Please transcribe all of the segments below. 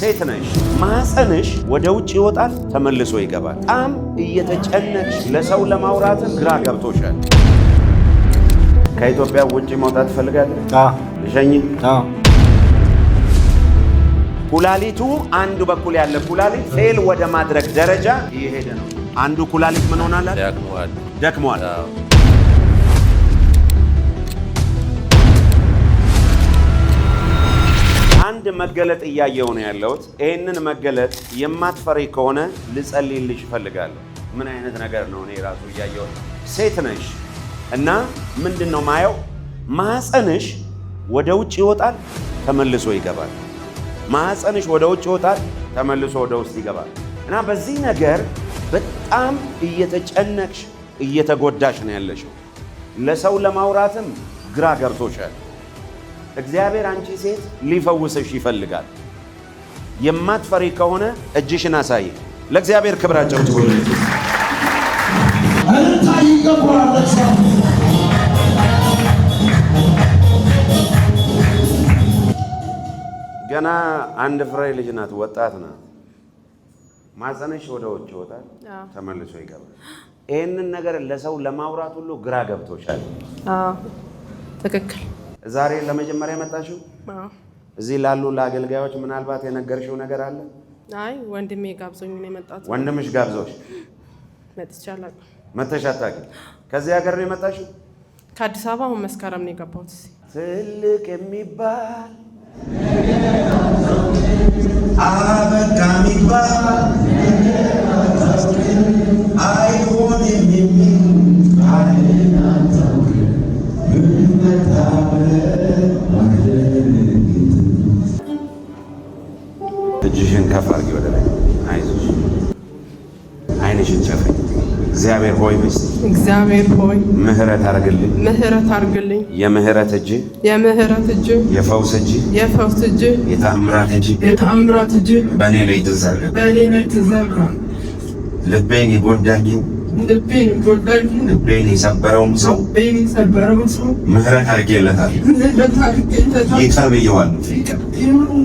ሴት ነሽ፣ ማህፀንሽ ወደ ውጭ ይወጣል ተመልሶ ይገባል። በጣም እየተጨነቅሽ ለሰው ለማውራት ግራ ገብቶሻል። ከኢትዮጵያ ውጭ መውጣት ትፈልጋለሽ? ልሸኝ? ኩላሊቱ አንዱ በኩል ያለ ኩላሊት ፌል ወደ ማድረግ ደረጃ እየሄደ ነው። አንዱ ኩላሊት ምን ሆናል? ደክሟል። አንድ መገለጥ እያየሁ ነው ያለሁት። ይህንን መገለጥ የማትፈሪ ከሆነ ልጸልይልሽ እፈልጋለሁ። ምን አይነት ነገር ነው? እኔ ራሱ እያየሁ ነው። ሴት ነሽ እና ምንድን ነው ማየው? ማህፀንሽ ወደ ውጭ ይወጣል ተመልሶ ይገባል። ማህፀንሽ ወደ ውጭ ይወጣል ተመልሶ ወደ ውስጥ ይገባል። እና በዚህ ነገር በጣም እየተጨነቅሽ እየተጎዳሽ ነው ያለሽው። ለሰው ለማውራትም ግራ ገብቶሻል። እግዚአብሔር አንቺ ሴት ሊፈውስሽ ይፈልጋል። የማትፈሪ ከሆነ እጅሽን አሳይ። ለእግዚአብሔር ክብራቸው ትሁን። ገና አንድ ፍሬ ልጅ ናት፣ ወጣት ናት። ማህፀንሽ ወደ ውጭ ይወጣል ተመልሶ ይገባል። ይህንን ነገር ለሰው ለማውራት ሁሉ ግራ ገብቶሻል። ትክክል። ዛሬ ለመጀመሪያ መጣሽው? እዚህ ላሉ ለአገልጋዮች ምናልባት የነገርሽው ነገር አለ? አይ ወንድሜ ጋብዞኝ ነው የመጣሁት። ወንድምሽ ጋብዞሽ? መጥቻለሁ። መተሽ አታውቂም? ከዚህ ሀገር ነው የመጣሽው? ከአዲስ አበባ አሁን መስከረም ነው የገባሁት። ትልቅ የሚባል አበቃ የሚባል አይሆንም የሚል እጅሽን ከፍ አድርጊ ወደ ላይ። አይዞሽ። አይንሽን ጨፍኝ። እግዚአብሔር ሆይ በስ እግዚአብሔር ሆይ ምህረት አድርግልኝ፣ ምህረት አድርግልኝ። የምህረት እጅ፣ የምህረት እጅ፣ የፈውስ እጅ፣ የፈውስ እጅ፣ የታምራት እጅ፣ የታምራት እጅ በእኔ ላይ ትዘርጋ፣ በእኔ ላይ ትዘርጋ። ልቤን የጎዳኝን ልቤን የሰበረውን ሰው ምህረት አድርጌለታል፣ ይቅር ብዬዋለሁ።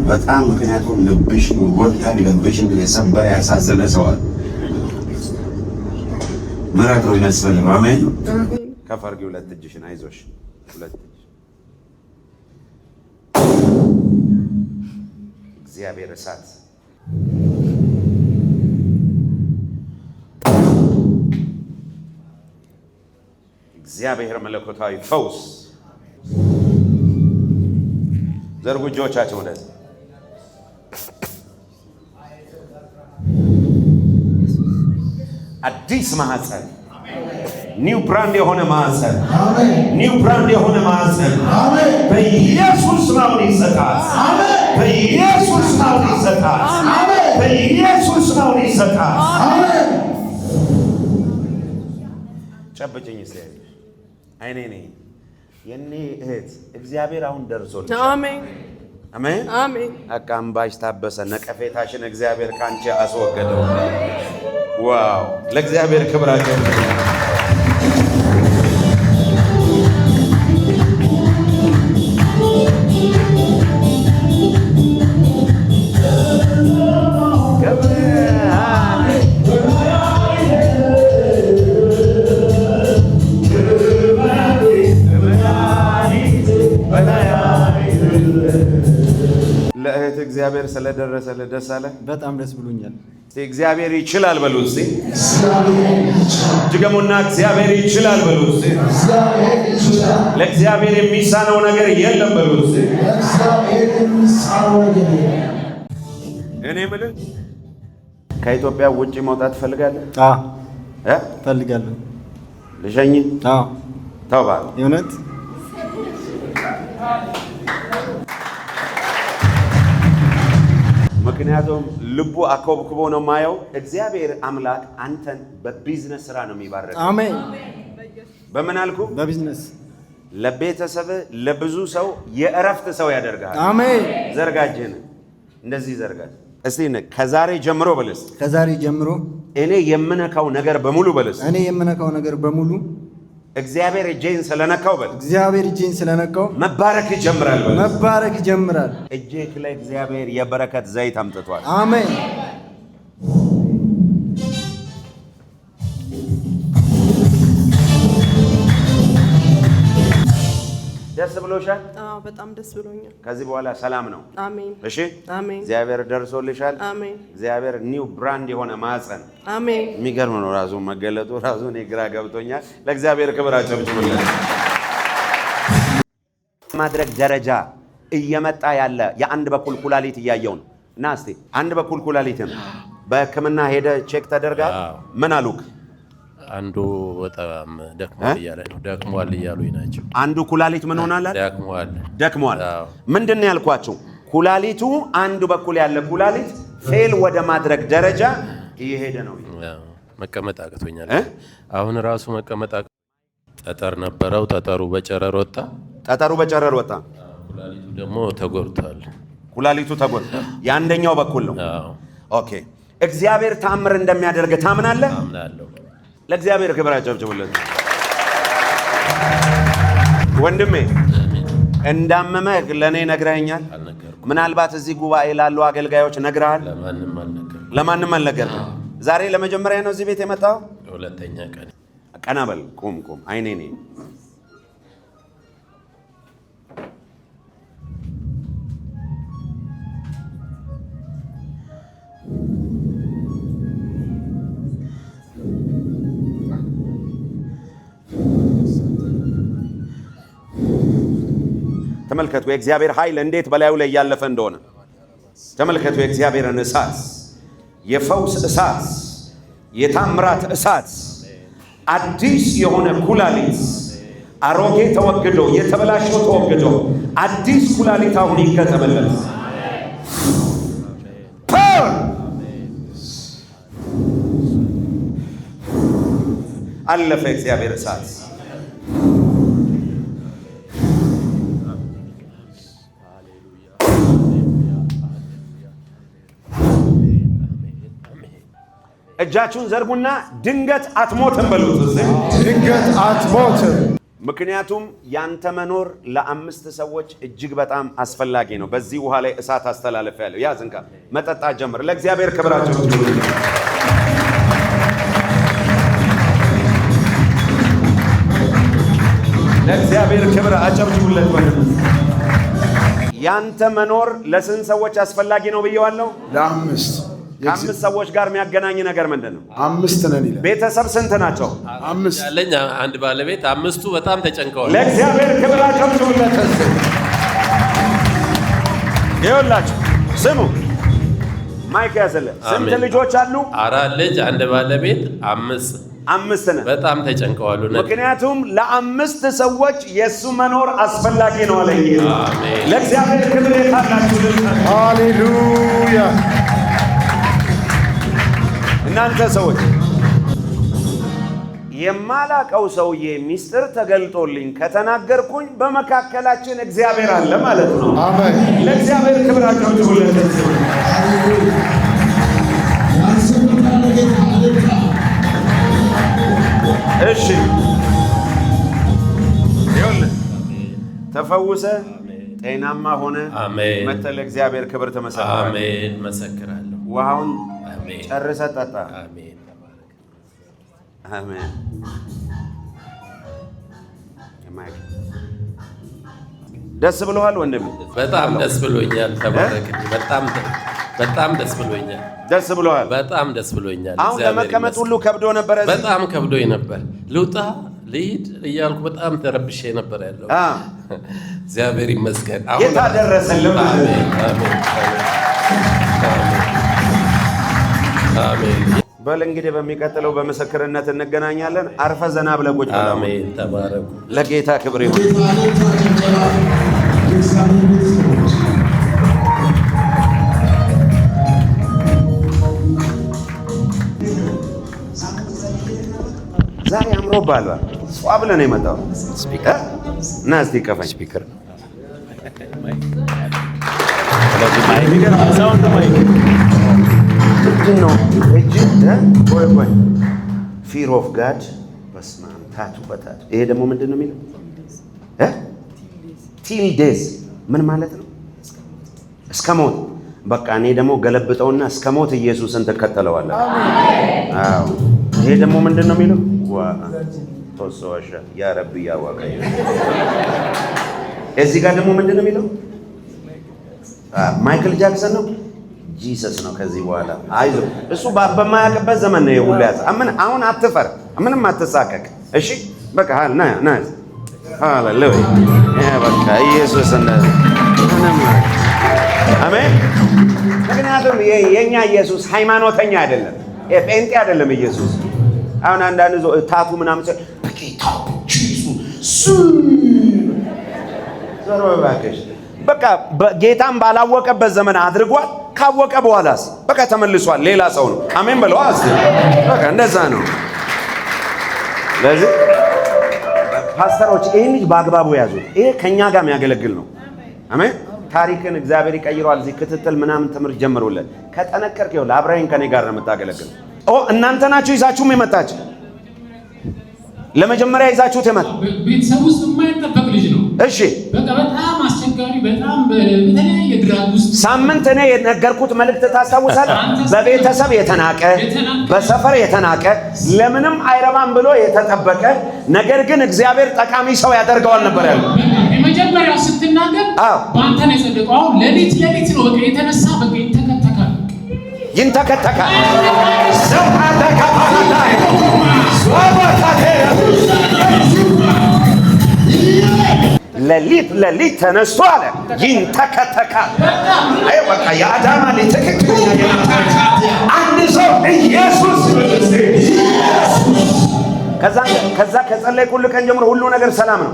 በጣም ምክንያቱም ልብሽ ጎዳኝ፣ ልብሽን የሰበረ ያሳዘነ ሰዋል ምህረት ነው ይመስፈልም። አሜን። ከፍ አድርጊ ሁለት እጅሽን። አይዞሽ። ሁለት እጅ። እግዚአብሔር እሳት እግዚአብሔር መለኮታዊ ፈውስ ዘርጉ እጆቻቸው ወደዚህ። አዲስ ማህፀን፣ ኒው ብራንድ የሆነ ማህፀን፣ ኒው ብራንድ የሆነ ማህፀን በኢየሱስ ናም ይሰጣል። በኢየሱስ ናም ይሰጣል። በኢየሱስ ናም ይሰጣል። ጨብጭኝ እስቲ። አይኔ ነኝ የኔ እህት። እግዚአብሔር አሁን ደርሶልሽ። አሜን አሜን አሜን። አቃምባሽ ታበሰ። ነቀፌታሽን እግዚአብሔር ካንቺ አስወገደው። ዋው! ለእግዚአብሔር ክብራቸው። ለእህት እግዚአብሔር ስለደረሰልህ ደስ አለ? በጣም ደስ ብሎኛል። እግዚአብሔር ይችላል በሉ እስቲ። ድገሙና እግዚአብሔር ይችላል በሉ እስቲ። ለእግዚአብሔር የሚሳነው ነገር የለም በሉ እስቲ። እኔ የምልህ ከኢትዮጵያ ውጭ መውጣት ትፈልጋለህ? እፈልጋለሁ። ልሸኝ? ተው እባክህ። የእውነት ምክንያቱም ልቡ አኮብኩቦ ነው ማየው። እግዚአብሔር አምላክ አንተን በቢዝነስ ስራ ነው የሚባረክ። አሜን። በምን አልኩ? በቢዝነስ ለቤተሰብ ለብዙ ሰው የእረፍት ሰው ያደርጋል። አሜን። ዘርጋጅን እንደዚህ ዘርጋጅ እስቲ። ከዛሬ ጀምሮ በልስ። ከዛሬ ጀምሮ እኔ የምነካው ነገር በሙሉ በልስ። እኔ የምነካው ነገር በሙሉ እግዚአብሔር እጄን ስለነካው በል እግዚአብሔር እጄን ስለነካው መባረክ ይጀምራል በል መባረክ ይጀምራል። እጄክ ላይ እግዚአብሔር የበረከት ዘይት አምጥቷል። አሜን። ደስ ብሎሻል? አዎ በጣም ደስ ብሎኛል። ከዚህ በኋላ ሰላም ነው። አሜን። እሺ አሜን። እግዚአብሔር ደርሶልሻል። አሜን። እግዚአብሔር ኒው ብራንድ የሆነ ማህፀን። አሜን። የሚገርም ነው ራሱ መገለጡ ራሱ እኔ ግራ ገብቶኛል። ለእግዚአብሔር ክብር አጨብጭቡለት። ማድረግ ደረጃ እየመጣ ያለ የአንድ በኩል ኩላሊት እያየው ነው እና እስቲ አንድ በኩል ኩላሊትን በሕክምና ሄደ ቼክ ተደርጋ ምን አሉክ? አንዱ በጣም ደክሟል እያለ ነው። ደክሟል እያሉኝ ናቸው። አንዱ ኩላሊት ምን ሆናል? ደክሟል። ምንድን ነው ያልኳቸው? ኩላሊቱ አንዱ በኩል ያለ ኩላሊት ፌል ወደ ማድረግ ደረጃ እየሄደ ነው። መቀመጥ አቅቶኛል። አሁን ራሱ መቀመጥ ጠጠር ነበረው። ጠጠሩ በጨረር ወጣ። ኩላሊቱ ደግሞ ተጎድቷል። ኩላሊቱ ተጎድቷል። የአንደኛው በኩል ነው። ኦኬ። እግዚአብሔር ታምር እንደሚያደርግ ታምናለህ? አምናለሁ። ለእግዚአብሔር ክብር አጨብጭቡለት። ወንድሜ እንዳመመህ ለእኔ ነግረኸኛል። ምናልባት እዚህ ጉባኤ ላሉ አገልጋዮች ነግረሃል? ለማንም አልነገርክም። ዛሬ ለመጀመሪያ ነው እዚህ ቤት የመጣው? ሁለተኛ ቀን። ቀና በል። ቁም አይኔ ነኝ። ተመልከቱ የእግዚአብሔር ኃይል እንዴት በላዩ ላይ እያለፈ እንደሆነ ተመልከቱ። የእግዚአብሔርን እሳት፣ የፈውስ እሳት፣ የታምራት እሳት፣ አዲስ የሆነ ኩላሊት፣ አሮጌ ተወግዶ የተበላሸው ተወግዶ አዲስ ኩላሊት አሁን ይገጠመለት። አለፈ የእግዚአብሔር እሳት። እጃችሁን ዘርጉና ድንገት አትሞትም በሉት። ድንገት አትሞትም። ምክንያቱም ያንተ መኖር ለ5 ሰዎች እጅግ በጣም አስፈላጊ ነው። በዚህ ውሃ ላይ እሳት አስተላለፍ ያለው ያዝ እንካ መጠጣት ጀምር። ለእግዚአብሔር ክብራቸው ለእግዚአብሔር ክብር አጨብጭቡለት። ያንተ መኖር ለስንት ሰዎች አስፈላጊ ነው ብየዋለሁ? ለ5 ከ5 ሰዎች ጋር የሚያገናኝ ነገር ምንድን ነው? 5 ነን ይላል። ቤተሰብ ስንት ናቸው? 5 ያለኝ አንድ ባለቤት፣ 5ቱ በጣም ተጨንቀዋል። ለእግዚአብሔር ክብር አጨብጭቡለት። ይኸውላችሁ ስሙ፣ ማይክ ያዘለ። ስንት ልጆች አሉ? 4 ልጅ፣ አንድ ባለቤት፣ 5 ነን። በጣም ተጨንቀዋል። ምክንያቱም ለ5 ሰዎች የእሱ መኖር አስፈላጊ ነው አለ። ለእግዚአብሔር ክብር የታላችሁ ሃሌሉያ። እናንተ ሰዎች የማላቀው ሰውዬ ሚስጥር ተገልጦልኝ ከተናገርኩኝ በመካከላችን እግዚአብሔር አለ ማለት ነው። አሜን። ለእግዚአብሔር ክብር አጨብጭቡለት። እሺ ይኸውልህ ተፈውሰ ጤናማ ሆነ መተህ ለእግዚአብሔር ክብር ተመሰክራለህ። አሜን። መሰክራለሁ። ውሃውን ጨርሰህ ጠጣ። አሜን። አሜን። ደስ ብሎሃል ወንድም? በጣም ደስ ብሎኛል። ተባረክ። በጣም ደስ ብሎኛል። ደስ ብሎሃል? በጣም ደስ ብሎኛል። አሁን ለመቀመጥ ሁሉ ከብዶ ነበር። በጣም ከብዶኝ ነበር። ልውጣ ልሂድ እያልኩ በጣም ተረብሼ ነበር ያለው። እግዚአብሔር ይመስገን። ጌታ ደረሰልን። አሜን። አሜን። በል እንግዲህ በሚቀጥለው በምስክርነት እንገናኛለን። አርፈ ዘና ብለህ ቁጭ በል። አሜን። ተባረኩ። ለጌታ ክብር ይሁን። ዛሬ አምሮብሃል። ሷ ብለህ ነው የመጣው። ስፒከር እና እስቲ ቀፈኝ። ስፒከር ምንድን ነው? ቆይ ፊር ኦፍ ጋድ በስመ አብ ታቱ በታቱ። ይሄ ደግሞ ምንድን ነው የሚለው? ቲል ዴዝ ምን ማለት ነው? እስከ ሞት። በቃ እኔ ደግሞ ገለብጠውና እስከ ሞት ኢየሱስን ትከተለዋለህ። አዎ። ይሄ ደግሞ ምንድን ነው የሚለው? ቶሶዋሻ ያ ረቢ ያዋቀ። እዚህ ጋር ደግሞ ምንድን ነው የሚለው? ማይክል ጃክሰን ነው ጂሰስ ነው። ከዚህ በኋላ አይዞ እሱ በማያውቅበት ዘመን ነው የሁሉ ያዘ። አሁን አትፈር፣ ምንም አትሳቀቅ። እሺ በቃ ና ሃሌሉያ። በቃ ኢየሱስ ምንም አሜን። ምክንያቱም የኛ ኢየሱስ ሃይማኖተኛ አይደለም፣ ጴንጤ አይደለም ኢየሱስ። አሁን አንዳንድ ታቱ ምናምን በጌታ ኢየሱስ ዘሮ ባከሽ በቃ ጌታን ባላወቀበት ዘመን አድርጓል። ካወቀ በኋላስ በቃ ተመልሷል፣ ሌላ ሰው ነው። አሜን በለው። በቃ እንደዛ ነው። ለዚህ ፓስተሮች ይሄን ልጅ በአግባቡ ያዙት። ይሄ ከኛ ጋር የሚያገለግል ነው። አሜን። ታሪክን እግዚአብሔር ይቀይረዋል። እዚህ ክትትል ምናምን ትምህርት ጀምሩለት። ከጠነከርክ ይኸውልህ አብረኸኝ ከኔ ጋር ነው የምታገለግል። እናንተ ናችሁ ይዛችሁም የመጣችሁ ለመጀመሪያ ይዛችሁት የመጣ ቤተሰብ ውስጥ የማይጠበቅ ልጅ ነው። እሺ በቃ በጣም አስቸጋሪ፣ በጣም በተለያየ ድራግ ውስጥ ሳምንት እኔ የነገርኩት መልእክት ታስታውሳለህ? በቤተሰብ የተናቀ፣ በሰፈር የተናቀ፣ ለምንም አይረባም ብሎ የተጠበቀ፣ ነገር ግን እግዚአብሔር ጠቃሚ ሰው ያደርገዋል ነበር ያለው። የመጀመሪያው ስትናገር በአንተ ነው የጸደቀው። አሁን ሌሊት ነው በቃ የተነሳ በቃ ይንተከተካል ሌሊት ተነስቶ አለ ይንተከተካል። አይ በቃ የአዳማ ልጅ ትክክለኛ አንድ ሰው ኢየሱስ ከዛ ከጸለይ ሁሉ ቀን ጀምሮ ሁሉ ነገር ሰላም ነው።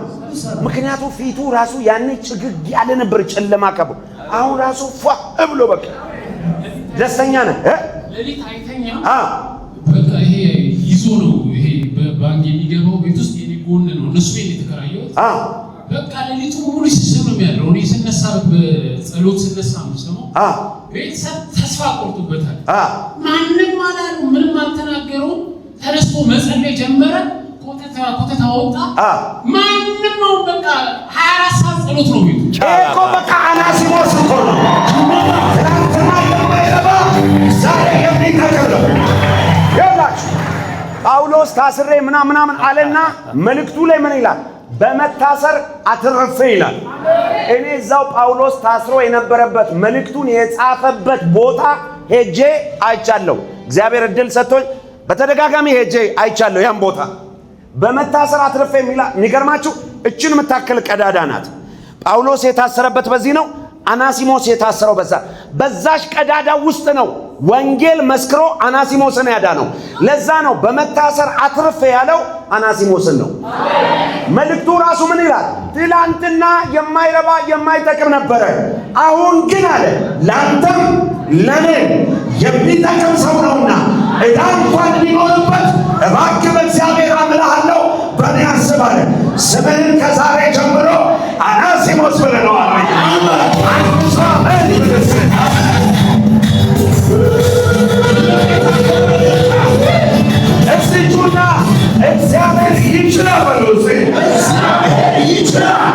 ምክንያቱም ፊቱ ራሱ ያኔ ጭግግ ያለ ነበር፣ ጨለማ ከቦ አሁን ራሱ ፏ ብሎ በቃ ደስተኛ ነህ። ሌሊት አይተኛ በቃ ይሄ ይዞ ነው ይሄ በባንክ የሚገባው ቤት ውስጥ የጎን ነው እነሱ ቤት የተከራየው። በቃ ሌሊቱ ሙሉ ሲሰማ ነው ያለው። እኔ ስነሳ በጸሎት ስነሳ ነው ሰማው። ቤተሰብ ተስፋ ቆርጦበታል። ማንንም አላሉ፣ ምንም አልተናገሩም። ተነስቶ መጸለይ ጀመረ። ኮተታ ወጣ። ማንንም ነው በቃ 24 ሰዓት ጸሎት ነው ቤቱ። እኮ በቃ አናሲሞስ እኮ ነው ትናንትና የማይረባ ዛሬ የሚተከለው። ይኸውላችሁ ጳውሎስ ታስሬ ምናምን አለና መልእክቱ ላይ ምን ይላል? በመታሰር አትርፌ ይላል። እኔ እዛው ጳውሎስ ታስሮ የነበረበት መልእክቱን የጻፈበት ቦታ ሄጄ አይቻለሁ። እግዚአብሔር እድል ሰጥቶኝ በተደጋጋሚ ሄጄ አይቻለሁ ያን ቦታ። በመታሰር አትርፌ የሚገርማችሁ እችን የምታክል ቀዳዳ ናት። ጳውሎስ የታሰረበት በዚህ ነው። አናሲሞስ የታሰረው በዛሽ ቀዳዳ ውስጥ ነው። ወንጌል መስክሮ አናሲሞስን ያዳነው ለዛ ነው። በመታሰር አትርፌ ያለው አናሲሞስን ነው። መልእክቱ ራሱ ምን ይላል? ትላንትና የማይረባ የማይጠቅም ነበረ፣ አሁን ግን አለ ላንተም ለኔ የሚጠቅም ሰው ነውና ዕዳ እንኳን ቢኖርበት እባክህ በእግዚአብሔር አምልሃለሁ በእኔ አስብ አለ። ስምህን ከዛሬ ጀምሮ አናሲሞስ ብለነዋል። እስቲጁና እግዚአብሔር ይችላል በሉ። ይችላል